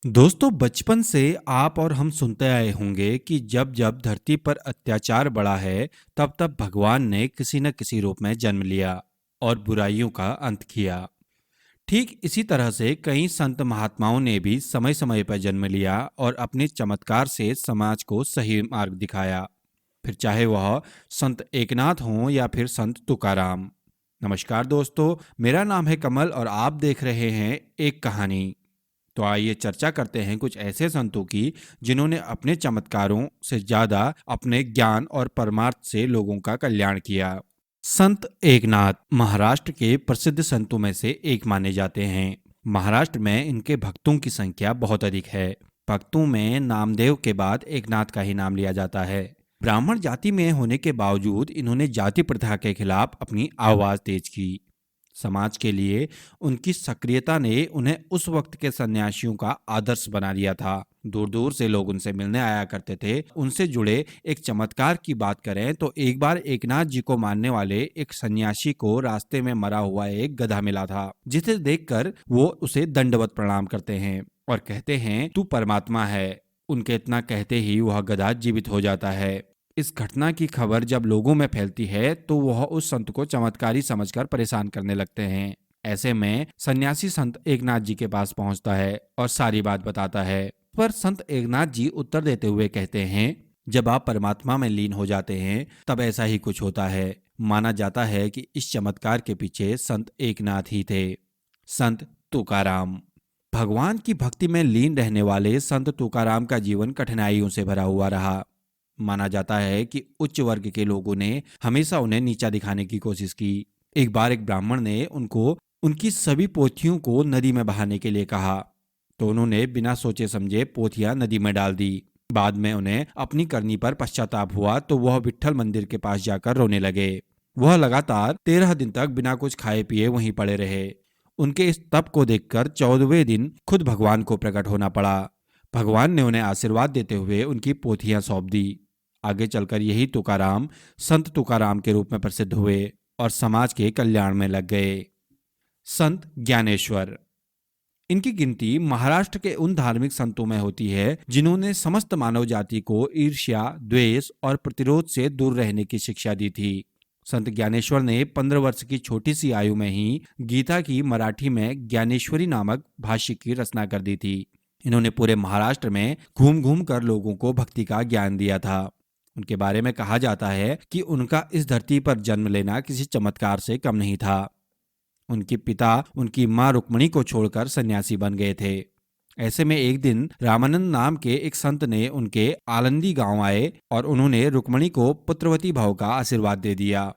दोस्तों, बचपन से आप और हम सुनते आए होंगे कि जब जब धरती पर अत्याचार बढ़ा है, तब तब भगवान ने किसी न किसी रूप में जन्म लिया और बुराइयों का अंत किया। ठीक इसी तरह से कई संत महात्माओं ने भी समय समय पर जन्म लिया और अपने चमत्कार से समाज को सही मार्ग दिखाया। फिर चाहे वह संत एकनाथ हों या फिर संत तुकाराम। नमस्कार दोस्तों, मेरा नाम है कमल और आप देख रहे हैं एक कहानी। तो आइए चर्चा करते हैं कुछ ऐसे संतों की जिन्होंने अपने चमत्कारों से ज्यादा अपने ज्ञान और परमार्थ से लोगों का कल्याण किया। संत एकनाथ महाराष्ट्र के प्रसिद्ध संतों में से एक माने जाते हैं। महाराष्ट्र में इनके भक्तों की संख्या बहुत अधिक है। भक्तों में नामदेव के बाद एकनाथ का ही नाम लिया जाता है। ब्राह्मण जाति में होने के बावजूद इन्होंने जाति प्रथा के खिलाफ अपनी आवाज तेज की। समाज के लिए उनकी सक्रियता ने उन्हें उस वक्त के सन्यासियों का आदर्श बना दिया था। दूर दूर से लोग उनसे मिलने आया करते थे। उनसे जुड़े एक चमत्कार की बात करें तो एक बार एकनाथ जी को मानने वाले एक सन्यासी को रास्ते में मरा हुआ एक गधा मिला था, जिसे देखकर वो उसे दंडवत प्रणाम करते हैं और कहते हैं, तू परमात्मा है। उनके इतना कहते ही वह गधा जीवित हो जाता है। इस घटना की खबर जब लोगों में फैलती है तो वह उस संत को चमत्कारी समझकर परेशान करने लगते हैं। ऐसे में सन्यासी संत एकनाथ जी के पास पहुंचता है और सारी बात बताता है। पर संत एकनाथ जी उत्तर देते हुए कहते हैं, जब आप परमात्मा में लीन हो जाते हैं तब ऐसा ही कुछ होता है। माना जाता है कि इस चमत्कार के पीछे संत एकनाथ ही थे। संत तुकाराम। भगवान की भक्ति में लीन रहने वाले संत तुकाराम का जीवन कठिनाइयों से भरा हुआ रहा। माना जाता है कि उच्च वर्ग के लोगों ने हमेशा उन्हें नीचा दिखाने की कोशिश की। एक बार एक ब्राह्मण ने उनको उनकी सभी पोथियों को नदी में बहाने के लिए कहा, तो उन्होंने बिना सोचे समझे पोथियां नदी में डाल दी। बाद में उन्हें अपनी करनी पर पश्चाताप हुआ तो वह विट्ठल मंदिर के पास जाकर रोने लगे। वह लगातार 13 दिन तक बिना कुछ खाए पिए वहीं पड़े रहे। उनके इस तप को देखकर 14वें दिन खुद भगवान को प्रकट होना पड़ा। भगवान ने उन्हें आशीर्वाद देते हुए उनकी पोथियां सौंप दी। आगे चलकर यही तुकाराम संत तुकाराम के रूप में प्रसिद्ध हुए और समाज के कल्याण में लग गए। संत ज्ञानेश्वर। इनकी गिनती महाराष्ट्र के उन धार्मिक संतों में होती है जिन्होंने समस्त मानव जाति को ईर्ष्या, द्वेष और प्रतिरोध से दूर रहने की शिक्षा दी थी। संत ज्ञानेश्वर ने 15 वर्ष की छोटी सी आयु में ही गीता की मराठी में ज्ञानेश्वरी नामक भाष्य की रचना कर दी थी। इन्होंने पूरे महाराष्ट्र में घूम घूम कर लोगों को भक्ति का ज्ञान दिया था। उनके बारे में कहा जाता है कि उनका इस धरती पर जन्म लेना किसी चमत्कार से कम नहीं था। उनके पिता उनकी मां रुक्मणी को छोड़कर सन्यासी बन गए थे। ऐसे में एक दिन रामानंद नाम के एक संत ने उनके आलंदी गांव आए और उन्होंने रुक्मणी को पुत्रवती भाव का आशीर्वाद दे दिया।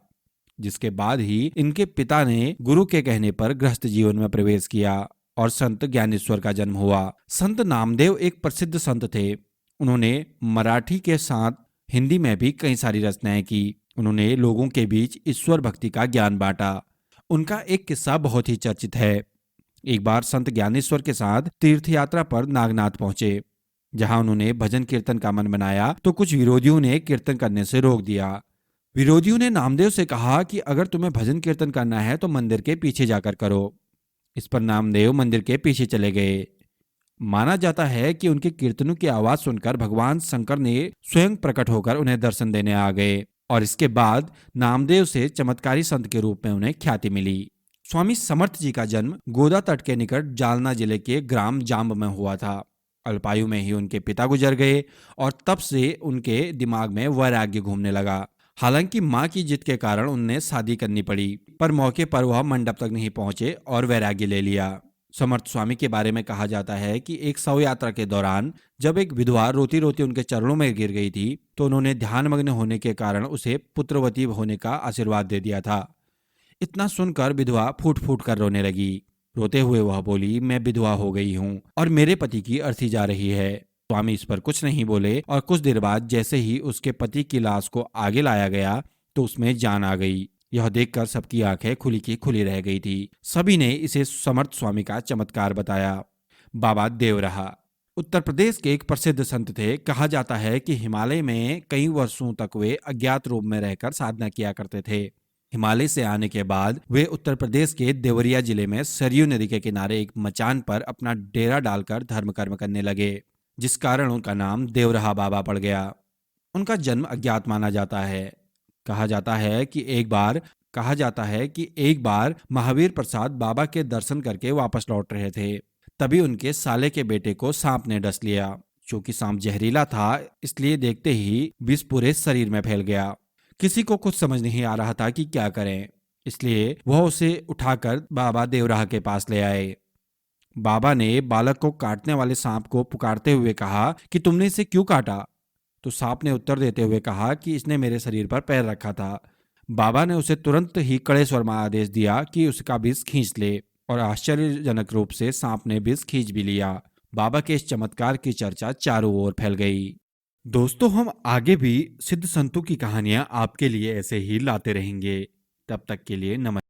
जिसके बाद ही इनके पिता ने गुरु के कहने पर गृहस्थ जीवन में प्रवेश किया और संत ज्ञानेश्वर का जन्म हुआ। संत नामदेव एक प्रसिद्ध संत थे। उन्होंने मराठी के साथ हिंदी में भी कई सारी रचनाएं की। उन्होंने लोगों के बीच ईश्वर भक्ति का ज्ञान बांटा। उनका एक किस्सा बहुत ही चर्चित है। एक बार संत ज्ञानेश्वर के साथ तीर्थ यात्रा पर नागनाथ पहुंचे। जहां उन्होंने भजन कीर्तन का मन बनाया तो कुछ विरोधियों ने कीर्तन करने से रोक दिया। विरोधियों ने नामदेव से कहा कि अगर तुम्हें भजन कीर्तन करना है तो मंदिर के पीछे जाकर करो। इस पर नामदेव मंदिर के पीछे चले गए। माना जाता है कि उनके कीर्तनों की आवाज सुनकर भगवान शंकर ने स्वयं प्रकट होकर उन्हें दर्शन देने आ गए और इसके बाद नामदेव से चमत्कारी संत के रूप में उन्हें ख्याति मिली। स्वामी समर्थ जी का जन्म गोदा तट के निकट जालना जिले के ग्राम जाम्ब में हुआ था। अल्पायु में ही उनके पिता गुजर गए और तब से उनके दिमाग में वैराग्य घूमने लगा। हालांकि मां की जिद के कारण उन्हें शादी करनी पड़ी, पर मौके पर वह मंडप तक नहीं पहुंचे और वैराग्य ले लिया। समर्थ स्वामी के बारे में कहा जाता है कि एक शव यात्रा के दौरान जब एक विधवा रोती रोती उनके चरणों में गिर गई थी तो उन्होंने ध्यानमग्न होने के कारण उसे पुत्रवती होने का आशीर्वाद दे दिया था। इतना सुनकर विधवा फूट फूट कर रोने लगी। रोते हुए वह बोली, मैं विधवा हो गई हूँ और मेरे पति की अर्थी जा रही है। स्वामी इस पर कुछ नहीं बोले और कुछ देर बाद जैसे ही उसके पति की लाश को आगे लाया गया तो उसमें जान आ गई। यह देखकर सबकी आंखें खुली की खुली रह गई थी। सभी ने इसे समर्थ स्वामी का चमत्कार बताया। बाबा देवराहा उत्तर प्रदेश के एक प्रसिद्ध संत थे। कहा जाता है कि हिमालय में कई वर्षों तक वे अज्ञात रूप में रहकर साधना किया करते थे। हिमालय से आने के बाद वे उत्तर प्रदेश के देवरिया जिले में सरयू नदी के किनारे एक मचान पर अपना डेरा डालकर धर्म कर्म करने लगे, जिस कारण उनका नाम देवरहा बाबा पड़ गया। उनका जन्म अज्ञात माना जाता है। कहा जाता है कि एक बार महावीर प्रसाद बाबा के दर्शन करके वापस लौट रहे थे। तभी उनके साले के बेटे को सांप ने डस लिया। चूंकि सांप जहरीला था, इसलिए देखते ही विष पूरे शरीर में फैल गया। किसी को कुछ समझ नहीं आ रहा था कि क्या करें, इसलिए वह उसे उठाकर बाबा देवराह के पास ले आए। बाबा ने बालक को काटने वाले सांप को पुकारते हुए कहा कि तुमने इसे क्यों काटा? तो सांप ने उत्तर देते हुए कहा कि इसने मेरे शरीर पर पैर रखा था। बाबा ने उसे तुरंत ही कड़े स्वर में आदेश दिया कि उसका विष खींच ले, और आश्चर्यजनक रूप से सांप ने विष खींच भी लिया। बाबा के इस चमत्कार की चर्चा चारों ओर फैल गई। दोस्तों, हम आगे भी सिद्ध संतों की कहानियां आपके लिए ऐसे ही लाते रहेंगे। तब तक के लिए नमस्कार।